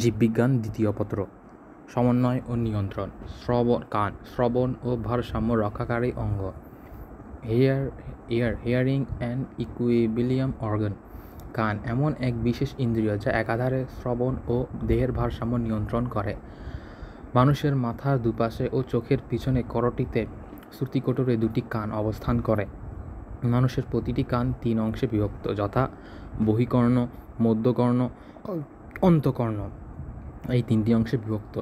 জীববিজ্ঞান দ্বিতীয় পত্র। সমন্বয় ও নিয়ন্ত্রণ। কান শ্রবণ ও ভারসাম্য রক্ষাকারী অঙ্গ। Hearing and equilibrium organ. কান এমন এক বিশেষ ইন্দ্রিয় যা একাধারে শ্রবণ ও দেহের ভারসাম্য নিয়ন্ত্রণ করে। মানুষের মাথার দুপাশে ও চোখের পিছনে করটিতে শ্রুতিকোটরে দুটি কান অবস্থান করে। মানুষের প্রতিটি কান 3 অংশে বিভক্ত, যথা বহিকর্ণ, মধ্যকর্ণ, অন্তকর্ণ। এই 3টি অংশে বিভক্ত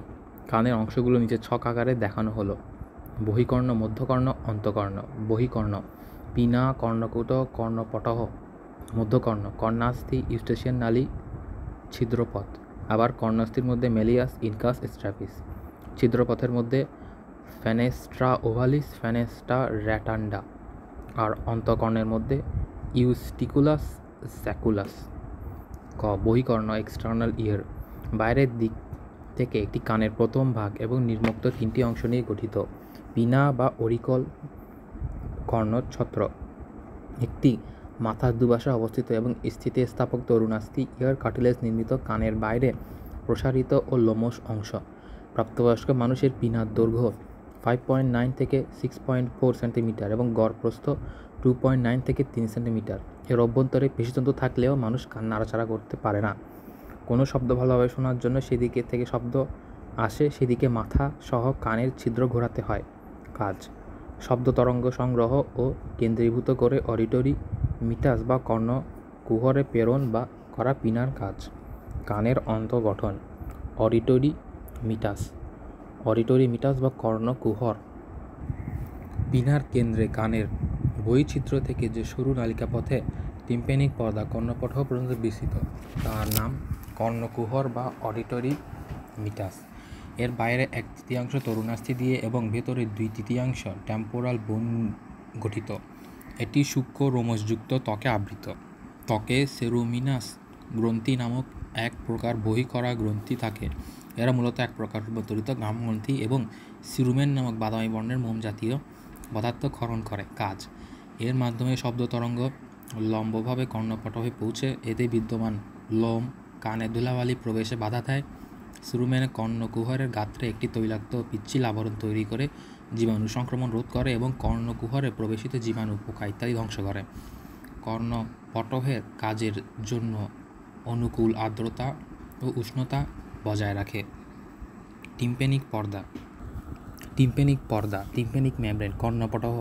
কানের অংশগুলো নিচে ছক আকারে দেখানো হলো। বহিকর্ণ, মধ্যকর্ণ, অন্তকর্ণ। বহিকর্ণ: পিনা, কর্ণকুট, কর্ণপটহ। মধ্যকর্ণ: কর্ণাস্থি, ইউস্টেশিয়ান নালী, ছিদ্রপথ। আবার কর্ণাস্থির মধ্যে মেলিয়াস, ইনকাস, স্ট্রাপিস। ছিদ্রপথের মধ্যে ফেনেস্ট্রা ওভালিস, ফেনেস্ট্রা র্যাটান্ডা। আর অন্তকর্ণের মধ্যে ইউস্টিকুলাস, স্যাকুলাস। ক. বহিকর্ণ, এক্সটার্নাল ইয়ার: বাইরের দিক থেকে একটি কানের প্রথম ভাগ এবং নির্মুক্ত 3টি অংশ নিয়ে গঠিত। পিনা বা অরিকল কর্ণচ্ছত্র একটি মাথার দুপাশে অবস্থিত এবং স্থিতিস্থাপক তরুণাস্থি ইয়ার কার্টিলেজ নির্মিত কানের বাইরে প্রসারিত ও লোমশ অংশ। প্রাপ্তবয়স্ক মানুষের পিনার দৈর্ঘ্য 5.9 থেকে 6.4 সেন্টিমিটার এবং গড় প্রস্থ 2.9 থেকে 3 সেন্টিমিটার। এর অভ্যন্তরে পেশিতন্তু থাকলেও মানুষ কান নাড়াচাড়া করতে পারে না। কোনো শব্দ ভালোভাবে শোনার জন্য সেদিকে থেকে শব্দ আসে সেদিকে মাথা সহ কানের ছিদ্র ঘোরাতে হয়। কাজ: শব্দ তরঙ্গ সংগ্রহ ও কেন্দ্রীভূত করে অডিটরি মিটাস বা কর্ণ কুহরে প্রেরণ বা করা পিনার কাজ। কানের অন্তর্গঠন: অডিটরি মিটাস বা কর্ণ কুহর। পিনার কেন্দ্রে কানের বহিঃছিদ্র থেকে যে সরু নালিকাপথে টিম্প্যানিক পর্দা কর্ণপটহ পর্যন্ত বিস্তৃত তার নাম কর্ণকুহর বা অডিটরি মিটাস। এর বাইরে 1/3 তরুণাস্থি দিয়ে এবং ভেতরে 2/3 টেম্পোরাল বোন গঠিত। এটি সূক্ষ্ম রোমশযুক্ত ত্বকে আবৃত। ত্বকে সেরুমিনাস গ্রন্থি নামক এক প্রকার বহিঃকরা গ্রন্থি থাকে। এরা মূলত এক প্রকার রূপান্তরিত ঘামগ্রন্থি এবং সিরুমেন নামক বাদামি বর্ণের মোম জাতীয় পদার্থ ক্ষরণ করে। কাজ: এর মাধ্যমে শব্দ তরঙ্গ লম্বভাবে কর্ণপটহে পৌঁছে এতে বিদ্যমান লোম কানে ধুলাবালি প্রবেশে বাধা দেয়। সিরুমেন কর্ণকুহরের গাত্রে একটি তৈলাক্ত পিচ্ছিল আবরণ তৈরি করে জীবাণু সংক্রমণ রোধ করে এবং কর্ণকুহরে প্রবেশিত জীবাণু, পোকা ইত্যাদি ধ্বংস করে। কর্ণপটহের কাজের জন্য অনুকূল আর্দ্রতা ও উষ্ণতা বজায় রাখে। টিম্প্যানিক মেমব্রেন কর্ণপটহ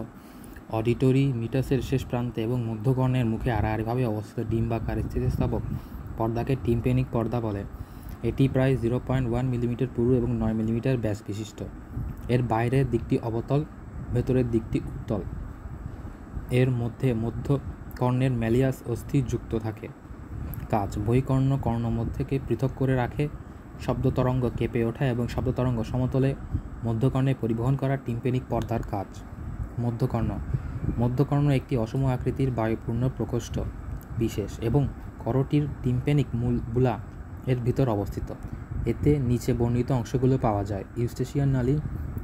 অডিটরি মিটাসের শেষ প্রান্তে এবং মধ্যকর্ণের মুখে আড়াআড়িভাবে অবস্থিত ডিম্বাকার স্থিতিস্থাপক পর্দাকে টিম্প্যানিক পর্দা বলে। এটি প্রায় 0.1 মিলিমিটার পুরু এবং 9 মিলিমিটার ব্যাস বিশিষ্ট। এর বাইরের দিকটি অবতল, ভেতরের দিকটি উত্তল। এর মধ্যে মধ্যকর্ণের ম্যালিয়াস অস্থি যুক্ত থাকে। কাজ: বহিকর্ণ কর্ণমধ্যকে পৃথক করে রাখে, শব্দ তরঙ্গ কেঁপে ওঠা এবং শব্দ তরঙ্গ সমতলে মধ্যকর্ণে পরিবহন করা টিম্প্যানিক পর্দার কাজ। মধ্যকর্ণ একটি অসম আকৃতির বায়ুপূর্ণ প্রকোষ্ঠ বিশেষ এবং করটির টিম্প্যানিক বুলা এর ভিতর অবস্থিত। এতে নিচে বর্ণিত অংশগুলো পাওয়া যায়: ইউস্টেশিয়ান নালী,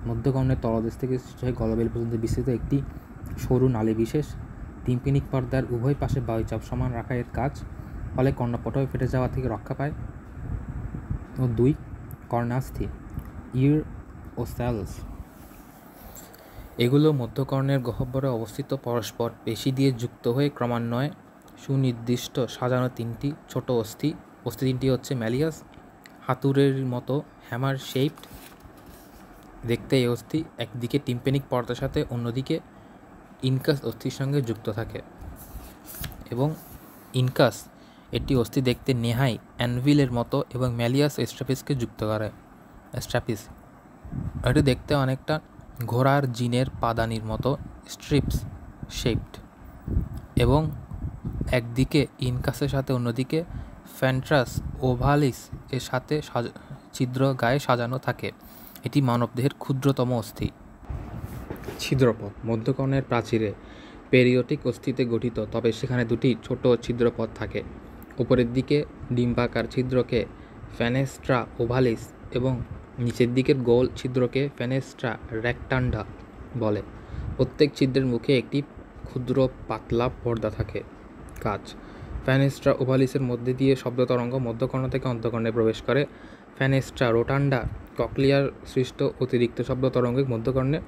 মধ্যকর্ণের তলদেশ থেকে গলবেল পর্যন্ত বিস্তৃত একটি সরু নালী বিশেষ। টিম্প্যানিক পর্দার উভয় পাশে বায়ুচাপ সমান রাখা এর কাজ, ফলে কর্ণপটহ ফেটে যাওয়া থেকে রক্ষা পায়। ও 2. কর্ণাস্থি, ইর ও সেলস। এগুলো মধ্যকর্ণের গহ্বরে অবস্থিত পরস্পর পেশি দিয়ে যুক্ত হয়ে ক্রমান্বয়ে সুনির্দিষ্ট সাজানো 3টি ছোট অস্থি। অস্থি 3টি হচ্ছে ম্যালিয়াস, হাতুড়ের মতো হ্যামার শেপড দেখতে এই অস্থি একদিকে টিম্প্যানিক পর্দার সাথে অন্যদিকে ইনকাস অস্থির সঙ্গে যুক্ত থাকে। এবং ইনকাস এটি অস্থি দেখতে নেহাই অ্যানভিলের মতো এবং ম্যালিয়াস স্ট্রাপিসকে যুক্ত করে। স্ট্রাপিস এটি দেখতে অনেকটা ঘোড়ার জিনের পাদানির মতো স্ট্রিপস শেপড এবং একদিকে ইনকাসের সাথে অন্যদিকে ফ্যান্ট্রাস ওভালিস এর সাথে ছিদ্র গায়ে সাজানো থাকে। এটি মানবদেহের ক্ষুদ্রতম অস্থি। ছিদ্রপথ মধ্যকর্ণের প্রাচীরে পেরিওটিক অস্থিতে গঠিত, তবে সেখানে 2টি ছোট ছিদ্রপথ থাকে। উপরের দিকে ডিম্বাকার ছিদ্রকে ফেনেস্ট্রা ওভালিস এবং নিচের দিকের গোল ছিদ্রকে ফেনেস্ট্রা রেক্টান্ডা বলে। প্রত্যেক ছিদ্রের মুখে একটি ক্ষুদ্র পাতলা পর্দা থাকে। কাজ: ফেনেস্ট্রা ওভালিসের মধ্যে দিয়ে শব্দ তরঙ্গ মধ্যকর্ণ থেকে অন্তঃকর্ণে প্রবেশ করে। ফেনেস্ট্রা রোটান্ডা ককলিয়ার সৃষ্ট অতিরিক্ত শব্দ তরঙ্গকে মধ্যকর্ণে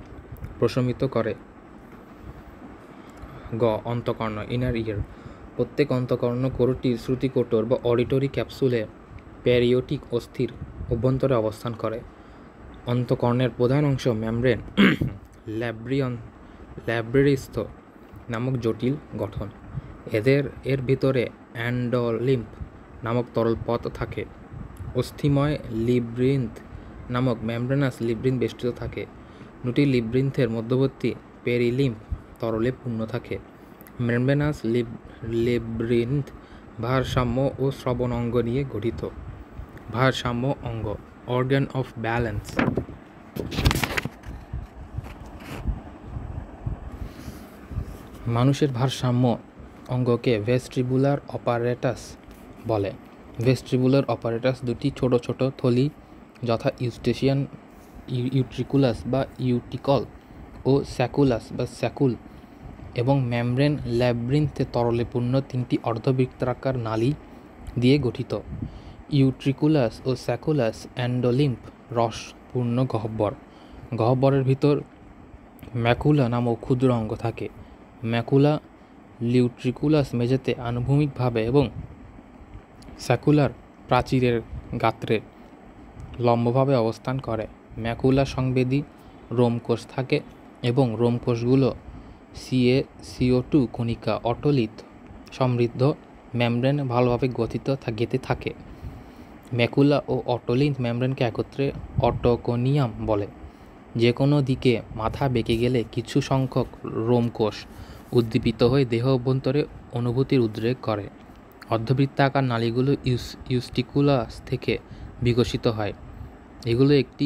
প্রশমিত করে। গ. অন্তঃকর্ণ ইনার ইয়ার। প্রত্যেক অন্তঃকর্ণ কোরটির শ্রুতিকোটর বা অডিটরি ক্যাপসুলে প্যারিওটিক অস্থির অভ্যন্তরে অবস্থান করে। অন্তঃকর্ণের প্রধান অংশ মেমব্রেন ল্যাব্রিস্থ নামক জটিল গঠন। এর ভিতরে অ্যান্ডোলিম্ফ নামক তরল পথ থাকে। অস্থিময় লিব্রিন্থ নামক মেমব্রেনাস লিব্রিন্থ বেষ্টিত থাকে। দুটি লিব্রিন্থের মধ্যবর্তী পেরিলিম্ফ তরলে পূর্ণ থাকে। মেমব্রেনাস লিব্রিন্থ ভারসাম্য ও শ্রবণ অঙ্গ নিয়ে গঠিত। ভারসাম্য অঙ্গ অর্গান অফ ব্যালেন্স। মানুষের ভারসাম্য অঙ্গকে ভেস্ট্রিবুলার অপারেটাস বলে। ভেস্ট্রিবুলার অপারেটাস দুটি ছোট ছোট থলি যথা ইউস্টেশিয়ান ইউট্রিকুলাস বা ইউটিকল ও স্যাকুলাস বা স্যাকুল এবং মেমব্রেন ল্যাব্রিন্থে তরলে পূর্ণ তিনটি অর্ধবৃত্তাকার নালী দিয়ে গঠিত। ইউট্রিকুলাস ও স্যাকুলাস অ্যান্ডোলিম্ফ রসপূর্ণ গহ্বর। গহ্বরের ভিতর ম্যাকুলা নামক ক্ষুদ্র অঙ্গ থাকে। ম্যাকুলা লিউট্রিকুলাস মেঝেতে আনুভূমিকভাবে এবং স্যাকুলার প্রাচীরের গাত্রে লম্বভাবে অবস্থান করে। ম্যাকুলা সংবেদী রোমকোষ থাকে এবং রোমকোষগুলো CO2 কণিকা অটোলিথ সমৃদ্ধ মেমব্রেন ভালোভাবে গেঁথে থাকে। ম্যাকুলা ও অটোলিথ মেমব্রেনকে একত্রে অটোকোনিয়াম বলে। যে কোনো দিকে মাথা বেঁকে গেলে কিছু সংখ্যক রোমকোষ উদ্দীপিত হয়ে দেহ অভ্যন্তরে অনুভূতির উদ্রেক করে। অর্ধবৃত্তাকার নালীগুলো ইউস্টিকুলাস থেকে বিকশিত হয়। এগুলো একটি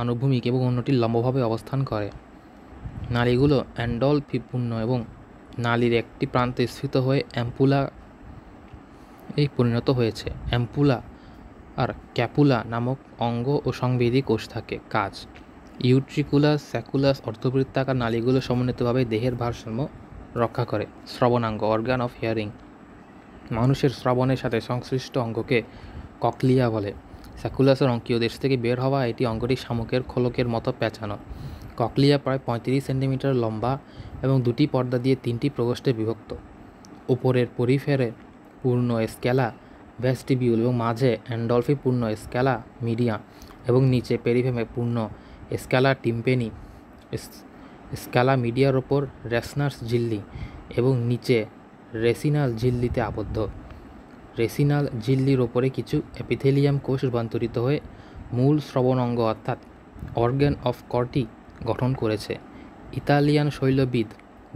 আনুভূমিক এবং অন্যটি লম্বভাবে অবস্থান করে। নালীগুলো অ্যান্ডোলফিপূর্ণ এবং নালীর একটি প্রান্তে স্ফীত হয়ে অ্যাম্পুলা পরিণত হয়েছে। অ্যাম্পুলা আর ক্যাপুলা নামক অঙ্গ ও সংবেদী কোষ থাকে। কাজ ইউট্রিকুলাস স্যাকুলাস অর্ধবৃত্তাকার নালীগুলো সমন্বিতভাবে দেহের ভারসাম্য রক্ষা করে। শ্রবণাঙ্গ অর্গান অফ হিয়ারিং। মানুষের শ্রবণের সাথে সংশ্লিষ্ট অঙ্গকে ককলিয়া বলে। স্যাকুলাসের অঙ্কীয় দেশ থেকে বের হওয়া এটি অঙ্গটি শামুকের খোলকের মতো প্যাঁচানো। ককলিয়া প্রায় 35 সেন্টিমিটার লম্বা এবং দুটি পর্দা দিয়ে তিনটি প্রকোষ্ঠে বিভক্ত। উপরের পরিফেরে পূর্ণ স্ক্যালা ভেস্টিবিউল এবং মাঝে অ্যান্ডলফি পূর্ণ স্ক্যালা মিডিয়া এবং নিচে পেরিফেমে পূর্ণ স্ক্যালা টিম্পেনি। স্ক্যালা মিডিয়ার ওপর রেসনার্স ঝিল্লি এবং নিচে রেসিনাল ঝিল্লিতে আবদ্ধ। রেসিনাল ঝিল্লির ওপরে কিছু এপিথেলিয়াম কোষ রূপান্তরিত হয়ে মূল শ্রবণ অঙ্গ অর্থাৎ অর্গান অফ কর্টি গঠন করেছে। ইতালিয়ান শৈলবিদ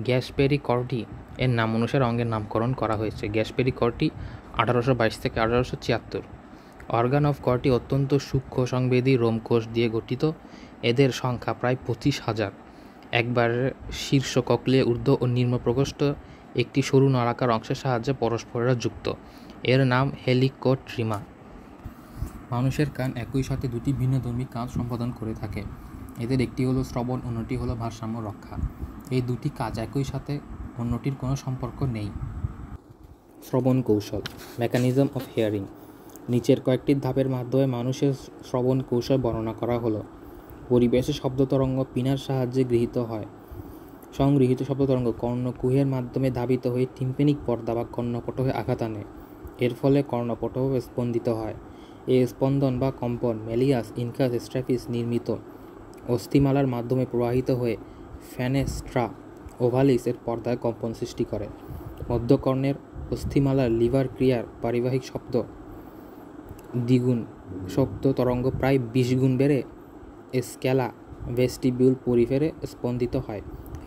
গ্যাসপেরি কর্টি এর নাম অনুসারে অঙ্গের নামকরণ করা হয়েছে। গ্যাসপেরি কর্টি 1822 থেকে 1876। অর্গান অফ কর্টি অত্যন্ত সূক্ষ্ম সংবেদী রোমকোষ দিয়ে গঠিত। এদের সংখ্যা প্রায় 25,000। একবার শীর্ষ ককলিয়া ঊর্ধ্ব ও নিম্ন প্রকোষ্ঠ একটি সরু নলাকার অংশের সাহায্যে পরস্পরের যুক্ত। এর নাম হেলিকোট্রিমা। মানুষের কান একই সাথে দুটি ভিন্নধর্মী কাজ সম্পাদন করে থাকে। এদের একটি হলো শ্রবণ, অন্যটি হলো ভারসাম্য রক্ষা। এই দুটি কাজ একই সাথে, অন্যটির কোনো সম্পর্ক নেই। শ্রবণ কৌশল মেকানিজম অফ হিয়ারিং। নিচের কয়েকটি ধাপের মাধ্যমে মানুষের শ্রবণ কৌশল বর্ণনা করা হলো। পরিবেশে শব্দ তরঙ্গ পিনার সাহায্যে গৃহীত হয়। সংগৃহীত শব্দ তরঙ্গ কর্ণকুহের মাধ্যমে ধাবিত হয়ে টিম্পেনিক পর্দা বা কর্ণপটহে আঘাত আনে। এর ফলে কর্ণপটহ স্পন্দিত হয়। এই স্পন্দন বা কম্পন মেলিয়াস ইনকাস স্ট্র্যাপিস নির্মিত অস্থিমালার মাধ্যমে প্রবাহিত হয়ে ফেনেস্ট্রা ওভালিস এর পর্দায় কম্পন সৃষ্টি করে। মধ্যকর্ণের অস্থিমালার লিভার ক্রিয়ার পারিবাহিক শব্দ তরঙ্গ প্রায় 20 গুণ বেড়ে স্ক্যালা ভেস্টিবিউল পরিফেরে স্পন্দিত হয়।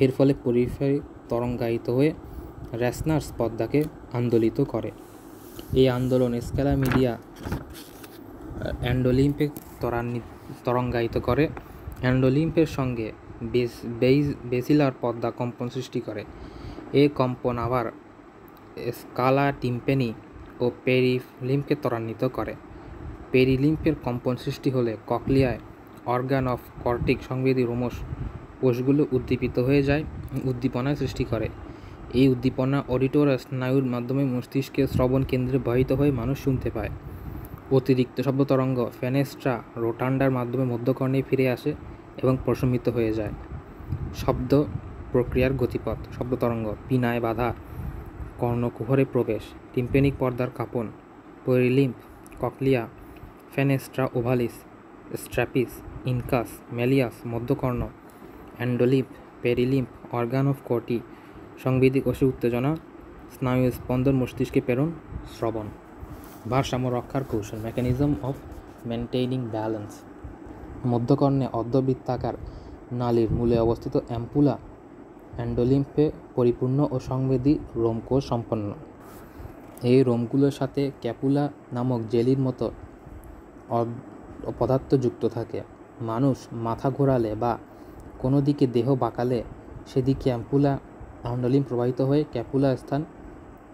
এর ফলে পরিফেরি তরঙ্গায়িত হয়ে রেসনার্স পর্দাকে আন্দোলিত করে। এই আন্দোলন স্ক্যালা মিডিয়া অ্যান্ডোলিম্ফে তরঙ্গায়িত করে। অ্যান্ডোলিম্ফের সঙ্গে বেসিলার পর্দা কম্পন সৃষ্টি করে। এই কম্পন আবার স্কালা টিম্পেনি ও পেরিলিম্ফকে ত্বরান্বিত করে। পেরিলিম্ফের কম্পন সৃষ্টি হলে ককলিয়ায় অর্গান অফ কর্টিক সংবেদী রোমশ কোষগুলো উদ্দীপিত হয়ে যায়, উদ্দীপনায় সৃষ্টি করে। এই উদ্দীপনা অডিটর স্নায়ুর মাধ্যমে মস্তিষ্কের শ্রবণ কেন্দ্রে বাহিত হয়ে মানুষ শুনতে পায়। অতিরিক্ত শব্দ তরঙ্গ ফেনেস্ট্রা রোটান্ডার মাধ্যমে মধ্যকর্ণে ফিরে আসে এবং প্রশমিত হয়ে যায়। শব্দ প্রক্রিয়ার গতিপথ শব্দ তরঙ্গ পিনায় বাধা, কর্ণকুহরে প্রবেশ, টিম্পেনিক পর্দার কাঁপন, perilymph, cochlea, fenestra ovalis, stapes, incus, malleus, মধ্যকর্ণ, endolymph, perilymph, organ of Corti, সংবেদী কোষে উত্তেজনা, স্নায়ু স্পন্দন মস্তিষ্কে প্রেরণ, শ্রবণ। ভারসাম্য রক্ষার কৌশল মেকানিজম অফ মেনটেইনিং ব্যালেন্স। মধ্যকর্ণে অর্ধবৃত্তাকার নালীর মূলে অবস্থিত অ্যাম্পুলা অ্যান্ডোলিম্ফে পরিপূর্ণ ও সংবেদী রোমকোষ সম্পন্ন। এই রোমগুলোর সাথে ক্যাপুলা নামক জেলির মতো পদার্থ যুক্ত থাকে। মানুষ মাথা ঘোরালে বা কোনো দিকে দেহ বাঁকালে সেদিকে অ্যাম্পুলা অ্যান্ডোলিম্ফ প্রবাহিত হয়ে ক্যাপুলা স্থান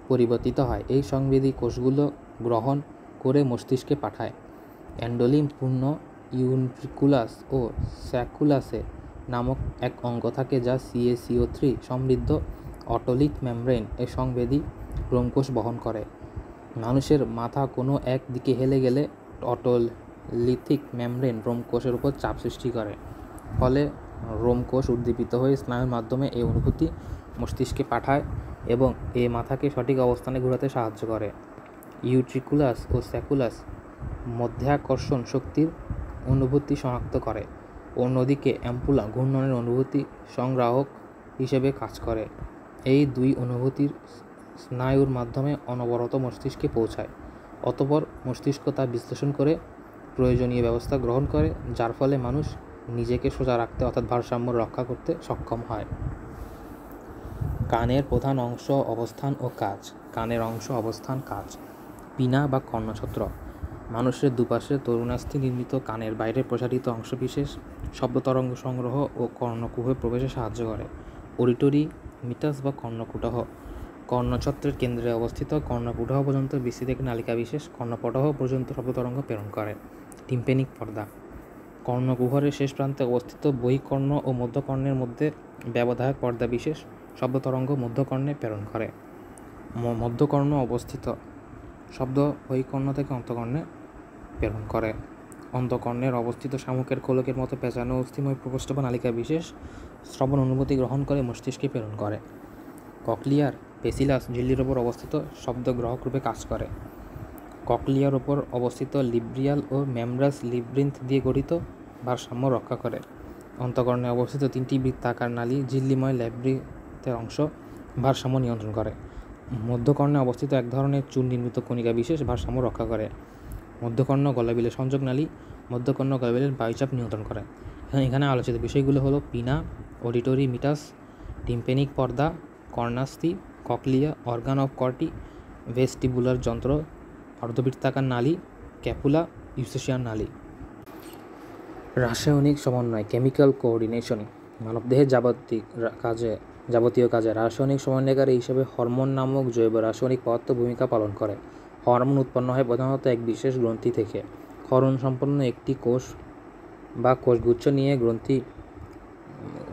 পরিবর্তিত হয়। এই সংবেদী কোষগুলো গ্রহণ করে মস্তিষ্কে পাঠায়। অ্যান্ডোলিম্ফ পূর্ণ ইউন্ট্রিকুলাস ও স্যাকুলাসে নামক এক অঙ্গ থাকে যা CaCO3 সমৃদ্ধ অটোলিথ মেমব্রেন এ সংবেদী রোমকোষ বহন করে। মানুষের মাথা কোনো এক দিকে হেলে গেলে অটোলিথিক মেমব্রেন রোমকোষের উপর চাপ সৃষ্টি করে, ফলে রোমকোষ উদ্দীপিত হয়ে স্নায়ুর মাধ্যমে এই অনুভূতি মস্তিষ্কে পাঠায় এবং এ মাথাকে সঠিক অবস্থানে ঘোরাতে সাহায্য করে। ইউট্রিকুলাস ও স্যাকুলাস মধ্যাকর্ষণ শক্তির অনুভূতি শনাক্ত করে। অন্যদিকে অ্যাম্পুলা ঘূর্ণনের অনুভূতি সংগ্রাহক হিসেবে কাজ করে। এই দুই অনুভূতির স্নায়ুর মাধ্যমে অনবরত মস্তিষ্কে পৌঁছায়। অতঃপর মস্তিষ্ক তা বিশ্লেষণ করে প্রয়োজনীয় ব্যবস্থা গ্রহণ করে, যার ফলে মানুষ নিজেকে সোজা রাখতে অর্থাৎ ভারসাম্য রক্ষা করতে সক্ষম হয়। কানের প্রধান অংশ অবস্থান ও কাজ। কানের অংশ অবস্থান কাজ। পিনা বা কর্ণছত্র মানুষের দুপাশে তরুণাস্থি নির্মিত কানের বাইরে প্রসারিত অংশবিশেষ শব্দ তরঙ্গ সংগ্রহ ও কর্ণকুহরে প্রবেশে সাহায্য করে। অডিটরি মিটাস বা কর্ণকুটহ কর্ণছত্রের কেন্দ্রে অবস্থিত, কর্ণকুটহ পর্যন্ত বিস্তৃত একটি নালিকা বিশেষ কর্ণপটহ পর্যন্ত শব্দ তরঙ্গ প্রেরণ করে। টিম্পেনিক পর্দা কর্ণকুহরের শেষ প্রান্তে অবস্থিত বহিকর্ণ ও মধ্যকর্ণের মধ্যে ব্যবধায়ক পর্দা বিশেষ শব্দ তরঙ্গ মধ্যকর্ণে প্রেরণ করে। মধ্যকর্ণ অবস্থিত শব্দ বহিকর্ণ থেকে অন্তকর্ণে প্রেরণ করে। অন্তকর্ণের অবস্থিত শামুকের খোলকের মতো পেঁচানো অস্থিময় প্রকোষ্ঠ বা নালিকা বিশেষ শ্রবণ অনুভূতি গ্রহণ করে মস্তিষ্কে প্রেরণ করে। ককলিয়ার বেসিলাস ঝিল্লির ওপর অবস্থিত শব্দ গ্রাহক রূপে কাজ করে। ককলিয়ার ওপর অবস্থিত লিব্রিয়াল ও মেমব্রাস লিব্রিন্থ দিয়ে গঠিত ভারসাম্য রক্ষা করে। অন্তকর্ণে অবস্থিত 3টি বৃত্তাকার নালী ঝিল্লিময় ল্যাব্রিথের অংশ ভারসাম্য নিয়ন্ত্রণ করে। মধ্যকর্ণে অবস্থিত এক ধরনের চুল নির্মিত কণিকা বিশেষ ভারসাম্য রক্ষা করে। মধ্যকর্ণ গলাবিলের সংযোগ নালী মধ্যকর্ণ গলাবিলের বায়ুচাপ নিয়ন্ত্রণ করে। এখানে আলোচিত বিষয়গুলো হলো পিনা, অডিটরি মিটাস, টিম্পেনিক পর্দা, কর্ণাস্থি, cochlea, organ of Corti, vestibular যন্ত্র, অর্ধবৃত্তাকার নালী, ক্যাপুলা, ইউসেশিয়ান নালী। রাসায়নিক সমন্বয় কেমিক্যাল কোঅর্ডিনেশন মানবদেহের যাবতীয় কাজে রাসায়নিক সমন্বয়কারী হিসেবে হরমোন নামক জৈব রাসায়নিক পদার্থ ভূমিকা পালন করে। হরমোন উৎপন্ন হয় প্রধানত এক বিশেষ গ্রন্থি থেকে। ক্ষরণ সম্পন্ন একটি কোষ বা কোষগুচ্ছ নিয়ে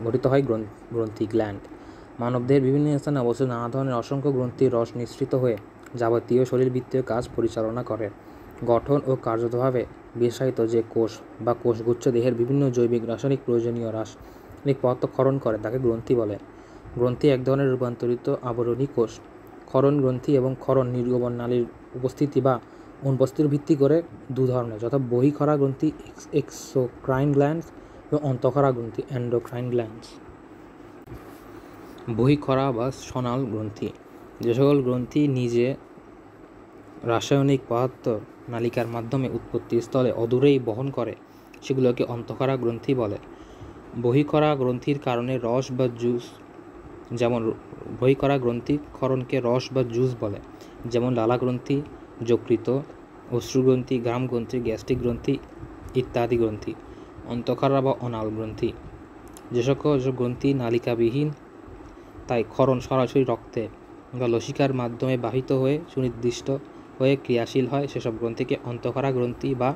গঠিত হয় গ্রন্থি গ্ল্যান্ড। মানবদেহের বিভিন্ন স্থানে অবস্থিত নানা ধরনের অসংখ্য গ্রন্থির রস নিঃসৃত হয়ে যাবতীয় শরীরবৃত্তীয় কাজ পরিচালনা করে। গঠন ও কার্যতভাবে বিশেষায়িত যে কোষ বা কোষগুচ্ছ দেহের বিভিন্ন জৈবিক রাসায়নিক প্রয়োজনীয় রাসায়নিক পদার্থ ক্ষরণ করে তাকে গ্রন্থি বলে। গ্রন্থি এক ধরনের রূপান্তরিত আবরণী কোষ। ক্ষরণ গ্রন্থি এবং ক্ষরণ নির্গমন নালীর উপস্থিতি বা অনুপস্থিতির ভিত্তি করে দু ধরনের, যথা বহিঃক্ষরা গ্রন্থি এক্সোক্রাইন গ্ল্যান্ডস এবং অন্তঃক্ষরা গ্রন্থি এন্ডোক্রাইন গ্ল্যান্ডস। বহিঃক্ষরা বা সনাল গ্রন্থি যে সকল গ্রন্থি নিজে রাসায়নিক পদার্থ নালিকার মাধ্যমে উৎপত্তির স্থলে অদূরেই বহন করে সেগুলোকে অন্তঃক্ষরা গ্রন্থি বলে। বহিঃক্ষরা গ্রন্থির কারণে রস বা জুস যেমন বহিঃক্ষরা গ্রন্থি ক্ষরণকে রস বা জুস বলে, যেমন লালা গ্রন্থি, যকৃত, অশ্রুগ্রন্থি, ঘাম গ্রন্থি, গ্যাস্ট্রিক গ্রন্থি ইত্যাদি গ্রন্থি। অন্তঃক্ষরা বা অনাল গ্রন্থি যে সকল গ্রন্থি নালিকাবিহীন, তাই ক্ষরণ সরাসরি রক্তে বা লসিকার মাধ্যমে বাহিত হয়ে সুনির্দিষ্ট হয়ে ক্রিয়াশীল হয় সেসব গ্রন্থিকে অন্তঃক্ষরা গ্রন্থি বা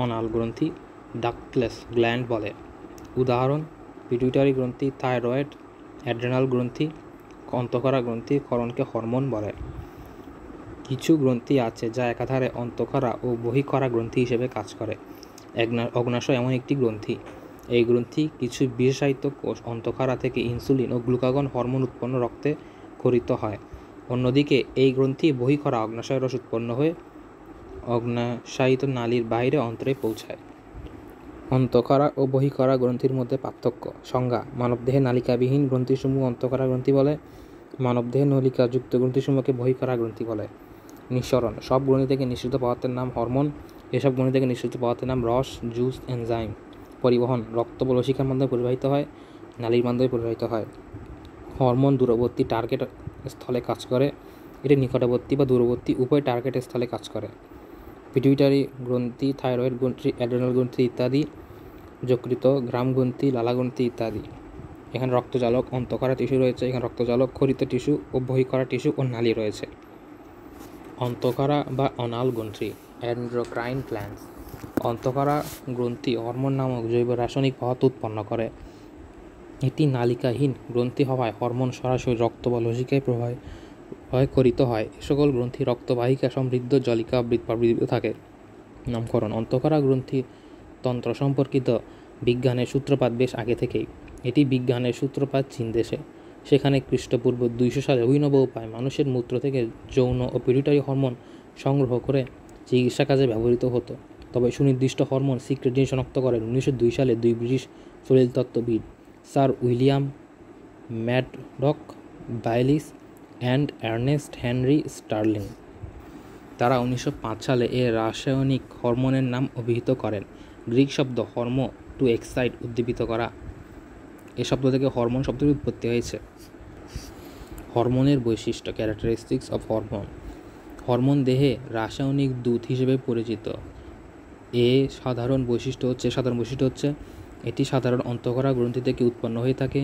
অনাল গ্রন্থি ডাক্টলেস গ্ল্যান্ড বলে। উদাহরণ: পিটুইটারি গ্রন্থি, থাইরয়েড, অ্যাড্রেনাল গ্রন্থি, অন্তঃক্ষরা গ্রন্থি ক্ষরণকে হরমোন বলে। কিছু গ্রন্থি আছে যা একাধারে অন্তঃক্ষরা ও বহিঃক্ষরা গ্রন্থি হিসেবে কাজ করে। অগ্ন্যাশয় এমন একটি গ্রন্থি। এই গ্রন্থি কিছু বিশেষায়িত কোষ অন্তঃক্ষরা থেকে ইনসুলিন ও গ্লুকাগন হরমোন উৎপন্ন রক্তে ক্ষরিত হয়। অন্যদিকে এই গ্রন্থি বহিঃক্ষরা অগ্ন্যাশয় রস উৎপন্ন হয়ে অগ্ন্যাশয়িত নালীর বাইরে অন্তরে পৌঁছায়। অন্তঃক্ষরা ও বহিঃক্ষরা গ্রন্থির মধ্যে পার্থক্য। সংজ্ঞা: মানবদেহে নালিকাবিহীন গ্রন্থিসমূহ অন্তঃক্ষরা গ্রন্থি বলে, মানবদেহে নলিকাযুক্ত গ্রন্থিসমূহকে বহিঃক্ষরা গ্রন্থি বলে। নিঃসরণ: সব গ্রন্থি থেকে নিঃসৃত পদার্থের নাম হরমোন। এসব গ্রন্থি থেকে নিঃসৃত পদার্থের নাম রস, জুস, এনজাইম। পরিবহন: রক্ত বা লসিকার মাধ্যমে পরিবাহিত হয়, নালীর মাধ্যমে পরিবাহিত হয়। হরমোন দূরবর্তী টার্গেট স্থলে কাজ করে। এটি নিকটবর্তী বা দূরবর্তী উভয় টার্গেট স্থলে কাজ করে। পিটুইটারি গ্রন্থি, থাইরয়েড গ্রন্থি, অ্যাড্রেনাল গ্রন্থি ইত্যাদি, যকৃত, ঘ্রাণ গ্রন্থি, লালা গ্রন্থি ইত্যাদি। এখানে রক্তজালক, অন্তঃক্ষরা টিস্যু রয়েছে। এখানে রক্তজালক, ক্ষরিত টিস্যু ও বহিঃক্ষরা টিস্যু ও নালী রয়েছে। অন্তঃক্ষরা বা অনাল গ্রন্থি, এন্ডোক্রাইন গ্ল্যান্ডস। অন্তঃক্ষরা গ্রন্থি হরমোন নামক জৈব রাসায়নিক পদার্থ উৎপন্ন করে। এটি নালিকাহীন গ্রন্থি হওয়ায় হরমোন সরাসরি রক্ত বা লসিকায় প্রবাহিত হয়। এ সকল গ্রন্থি রক্তবাহিকা সমৃদ্ধ, জলিকা প্রভৃতিতে থাকে। নামকরণ: অন্তঃক্ষরা গ্রন্থি তন্ত্র সম্পর্কিত বিজ্ঞানের সূত্রপাত বেশ আগে থেকেই। এটি বিজ্ঞানের সূত্রপাত চীন দেশে। সেখানে খ্রিস্টপূর্ব 200 সালে অভিনব উপায়ে মানুষের মূত্র থেকে যৌন ও পিটুইটারি হরমোন সংগ্রহ করে চিকিৎসা কাজে ব্যবহৃত হতো। তবে সুনির্দিষ্ট হরমোন সিক্রেটিন শনাক্ত করেন 1902 সালে দুই ব্রিটিশ শরীরতত্ত্ববিদ, sir William Maddock Bayliss and Ernest Henry Starling. তারা 1905 সালে এ রাসায়নিক হরমোনের নাম অভিহিত করেন। গ্রিক শব্দ হরমো, টু এক্সাইট, উদ্দীপিত করা। এ শব্দ থেকে হরমোন শব্দটির উৎপত্তি হয়েছে। হরমোনের বৈশিষ্ট্য, ক্যারেক্টারিস্টিক্স অফ হরমোন। হরমোন দেহে রাসায়নিক দূত হিসেবে পরিচিত। সাধারণ বৈশিষ্ট্য হচ্ছে এটি সাধারণ অন্তঃক্ষরা গ্রন্থি থেকে উৎপন্ন হয়ে থাকে।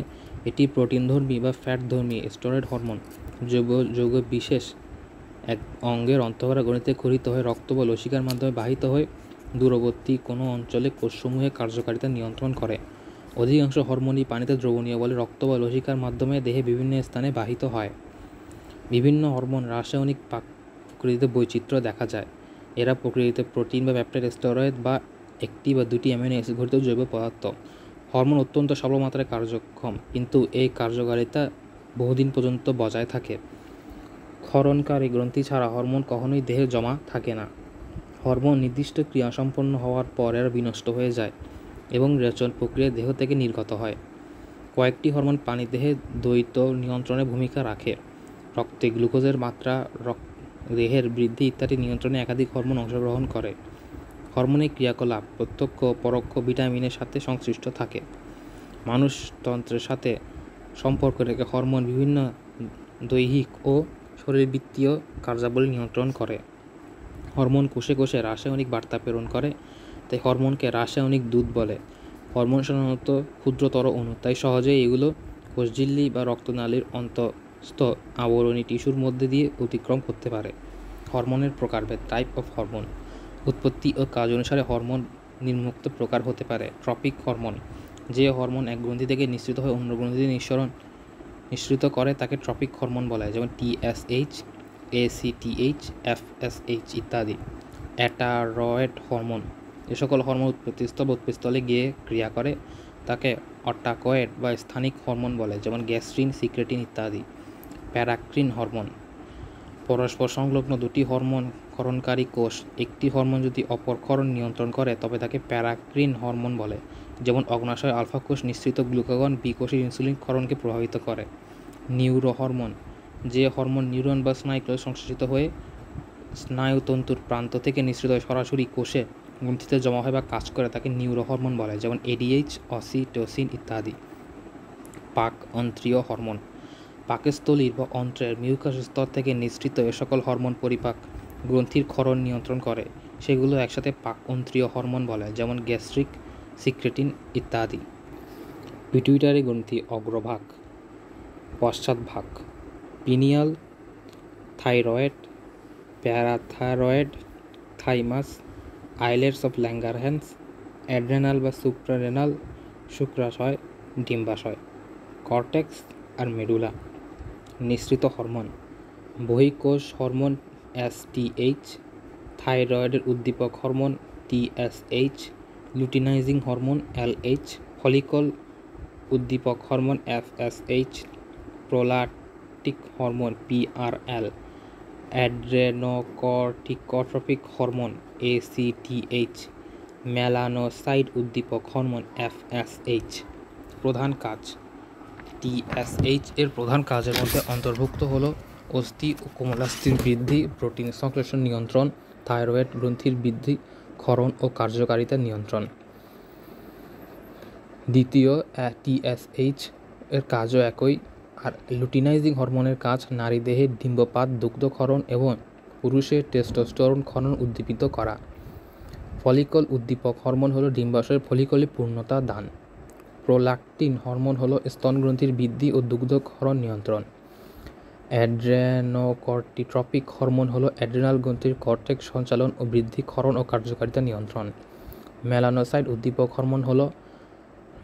এটি প্রোটিনধর্মী বা ফ্যাটধর্মী স্টেরয়েড হরমোন। যৌগ বিশেষ এক অঙ্গের অন্তঃক্ষরা গ্রন্থিতে ক্ষরিত হয়ে রক্ত বা লসিকার মাধ্যমে বাহিত হয়ে দূরবর্তী কোনো অঞ্চলে কোষসমূহের কার্যকারিতা নিয়ন্ত্রণ করে। অধিকাংশ হরমোনই পানিতে দ্রবণীয় বলে রক্ত বা লসিকার মাধ্যমে দেহে বিভিন্ন স্থানে বাহিত হয়। বিভিন্ন হরমোন রাসায়নিক প্রকৃতিতে বৈচিত্র্য দেখা যায়। এরা প্রকৃতিতে প্রোটিন বা পেপটাইড, স্টেরয়েড বা একটি বা দুটি অ্যামিনো অ্যাসিড ঘটিত জৈব পদার্থ। হরমোন অত্যন্ত স্বল্প মাত্রায় কার্যক্ষম, কিন্তু এই কার্যকারিতা বহুদিন পর্যন্ত বজায় থাকে। ক্ষরণকারী গ্রন্থি ছাড়া হরমোন কখনোই দেহে জমা থাকে না। হরমোন নির্দিষ্ট ক্রিয়া সম্পন্ন হওয়ার পর এরা বিনষ্ট হয়ে যায় এবং রেচন প্রক্রিয়ায় দেহ থেকে নির্গত হয়। কয়েকটি হরমোন প্রাণীদেহে দ্বৈত নিয়ন্ত্রণে ভূমিকা রাখে। রক্তে গ্লুকোজের মাত্রা, দেহের বৃদ্ধি ইত্যাদি নিয়ন্ত্রণে একাধিক হরমোন অংশগ্রহণ করে। হরমোনের ক্রিয়াকলাপ প্রত্যক্ষ ও পরোক্ষ ভিটামিনের সাথে সংশ্লিষ্ট থাকে। মানুষতন্ত্রের সাথে সম্পর্ক রেখে হরমোন বিভিন্ন দৈহিক ও শরীরবৃত্তীয় কার্যাবলী নিয়ন্ত্রণ করে। হরমোন কোষে কোষে রাসায়নিক বার্তা প্রেরণ করে, তাই হরমোনকে রাসায়নিক দূত বলে। হরমোন সাধারণত ক্ষুদ্রতর অণু, তাই সহজেই এগুলো কোষঝিল্লি বা রক্তনালীর অন্তঃস্থ আবরণী টিস্যুর মধ্যে দিয়ে অতিক্রম করতে পারে। হরমোনের প্রকারভেদ, টাইপ অফ হরমোন। উৎপত্তি ও কাজ অনুসারে হরমোন নিম্নোক্ত প্রকার হতে পারে। ট্রপিক হরমোন: যে হরমোন এক গ্রন্থি থেকে নিঃসৃত হয়ে অন্য গ্রন্থিতে নিঃসৃত করে তাকে ট্রপিক হরমোন বলা হয়, যেমন TSH, ACTH, FSH ইত্যাদি। অ্যাটারয়েড হরমোন: যে সকল হরমোন উৎপত্তিস্থলে গিয়ে ক্রিয়া করে তাকে অটাকয়েড বা স্থানিক হরমোন বলে, যেমন গ্যাস্ট্রিন, সিক্রেটিন ইত্যাদি। প্যারাক্রিন হরমোন: পরস্পর সংলগ্ন দুটি হরমোন ক্ষরণকারী কোষ একটি হরমোন যদি অপর ক্ষরণ নিয়ন্ত্রণ করে তবে তাকে প্যারাক্রিন হরমোন বলে, যেমন অগ্ন্যাশয় আলফা কোষ নিঃসৃত গ্লুকাগন বি কোষের ইনসুলিন ক্ষরণকে প্রভাবিত করে। নিউরো হরমোন: যে হরমোন নিউরন বা স্নায়ুকোষে সংশ্লেষিত হয়ে স্নায়ুতন্তুর প্রান্ত থেকে নিঃসৃত হয়ে সরাসরি কোষে গ্রন্থিতে জমা হয় বা কাজ করে তাকে নিউরো হরমোন বলে, যেমন ADH, অক্সিটোসিন ইত্যাদি। পাক অন্ত্রীয় হরমোন: পাকস্থলীর বা অন্ত্রের মিউকাস স্তর থেকে নিঃসৃত এ সকল হরমোন পরিপাক গ্রন্থির ক্ষরণ নিয়ন্ত্রণ করে, সেগুলো একসাথে পাক অন্ত্রীয় হরমোন বলে, যেমন গ্যাস্ট্রিক, সিক্রেটিন ইত্যাদি। পিটুইটারি গ্রন্থি অগ্রভাগ, পশ্চাৎভাগ। Pineal, thyroid, parathyroid, thymus, islets of Langerhans, adrenal বা সুপ্রারেনাল, শুক্রাশয়, ডিম্বাশয়, কর্টেক্স আর মেডুলা। নিঃসৃত হরমোন, বহিঃকোষ হরমোন STH, থাইরয়েডের উদ্দীপক hormone TSH, luteinizing hormone LH, follicle উদ্দীপক hormone FSH, prolactic hormone PRL, adrenocorticotropic hormone ACTH, melanocyte উদ্দীপক হরমোন FSH। প্রধান কাজ। TSH এর প্রধান কাজের মধ্যে অন্তর্ভুক্ত হলো অস্থি ও কোমলাস্থির বৃদ্ধি, প্রোটিন সংশ্লেষণ নিয়ন্ত্রণ, থাইরয়েড গ্রন্থির বৃদ্ধি, ক্ষরণ ও কার্যকারিতা নিয়ন্ত্রণ। দ্বিতীয়, TSH এর কাজও একই, আর লুটিনাইজিং হরমোনের কাজ নারীদেহে ডিম্বপাত, দুগ্ধক্ষরণ এবং পুরুষের টেস্টোস্টেরন ক্ষরণ উদ্দীপিত করা। ফলিকল উদ্দীপক হরমোন হলো ডিম্বাশয়ের ফলিকলে পূর্ণতা দান। প্রোল্যাক্টিন হরমোন হলো স্তনগ্রন্থির বৃদ্ধি ও দুগ্ধক্ষরণ নিয়ন্ত্রণ। অ্যাড্রেনোকর্টিকট্রপিক হরমোন হলো অ্যাড্রেনাল গ্রন্থির কর্টেক্স সঞ্চালন ও বৃদ্ধি, ক্ষরণ ও কার্যকারিতা নিয়ন্ত্রণ। মেলানোসাইট উদ্দীপক হরমোন হলো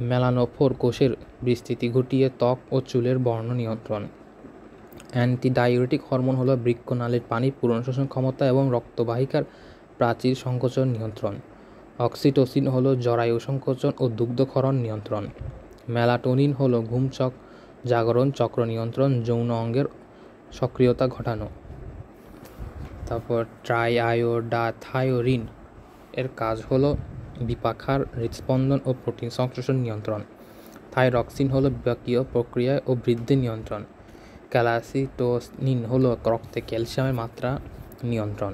মেলানোফোর কোষের বিস্তৃতি ঘটিয়ে ত্বক ও চুলের বর্ণ নিয়ন্ত্রণ। অ্যান্টিডাইউরেটিক হরমোন হলো বৃক্কনালীর পানি পূরণ শোষণ ক্ষমতা এবং রক্তবাহিকার প্রাচীর সংকোচন নিয়ন্ত্রণ। অক্সিটোসিন হলো জরায়ু সংকোচন ও দুগ্ধক্ষরণ নিয়ন্ত্রণ। মেলাটোনিন হলো ঘুমচক জাগরণ চক্র নিয়ন্ত্রণ, যৌন অঙ্গের সক্রিয়তা ঘটানো। তারপর ট্রাইআয়োডাথায়োরিন এর কাজ হলো বিপাকহার, হৃদস্পন্দন ও প্রোটিন সংশ্লেষণ নিয়ন্ত্রণ। থাইরক্সিন হলো বিপাকীয় প্রক্রিয়া ও বৃদ্ধি নিয়ন্ত্রণ। ক্যালাসিটোনিন হলো রক্তে ক্যালসিয়ামের মাত্রা নিয়ন্ত্রণ।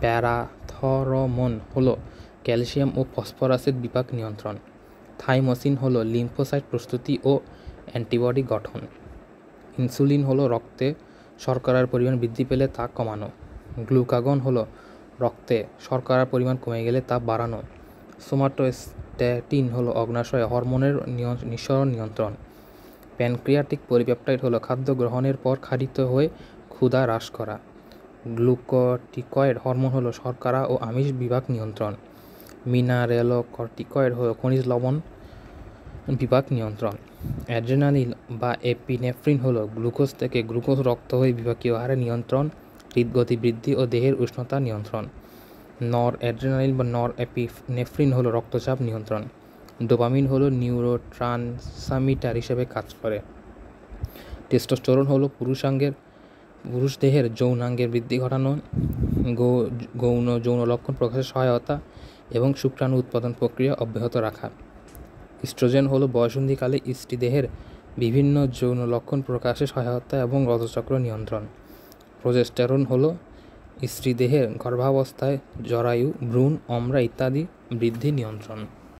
প্যারাথরমোন হলো ক্যালসিয়াম ও ফসফরাসের বিপাক নিয়ন্ত্রণ। থাইমোসিন হলো লিম্ফোসাইট প্রস্তুতি ও অ্যান্টিবডি গঠন। ইনসুলিন হলো রক্তে শর্করার পরিমাণ বৃদ্ধি পেলে তা কমানো। গ্লুকাগন হলো রক্তে শর্করার পরিমাণ কমে গেলে তা বাড়ানো। সোমাটোস্ট্যাটিন হলো অগ্নাশয়ে হরমোনের নিঃসরণ নিয়ন্ত্রণ। প্যানক্রিয়াটিক পলিপেপটাইড হলো খাদ্য গ্রহণের পর ক্ষারিত হয়ে ক্ষুধা হ্রাস করা। গ্লুকোটিকয়েড হরমোন হলো শর্করা ও আমিষ বিভাগ নিয়ন্ত্রণ। মিনারেলোকর্টিকয়েড হলো খনিজ লবণ বিভাগ নিয়ন্ত্রণ। অ্যাড্রেনালিন বা এপিনেফ্রিন হলো গ্লুকোজ থেকে গ্লুকোজ রক্ত হয়ে বিপাকীয় হারে নিয়ন্ত্রণ, হৃদগতি বৃদ্ধি ও দেহের উষ্ণতা নিয়ন্ত্রণ। নর অ্যাড্রেনালিন বা নর এপিনেফ্রিন হলো রক্তচাপ নিয়ন্ত্রণ। ডোপামিন হলো নিউরোট্রান্সমিটার হিসেবে কাজ করে। টেস্টোস্টেরন হলো পুরুষ দেহের যৌনাঙ্গের বৃদ্ধি ঘটানো, যৌন লক্ষণ প্রকাশে সহায়তা এবং শুক্রাণু উৎপাদন প্রক্রিয়া অব্যাহত রাখা। ইস্ট্রোজেন হলো বয়ঃসন্ধিকালে স্ত্রীদেহের বিভিন্ন যৌন লক্ষণ প্রকাশে সহায়তা এবং রজচক্র নিয়ন্ত্রণ। প্রোজেস্টেরন হলো স্ত্রীদেহের গর্ভাবস্থায় জরায়ু, ভ্রূণ, অমরা ইত্যাদি বৃদ্ধি নিয়ন্ত্রণ।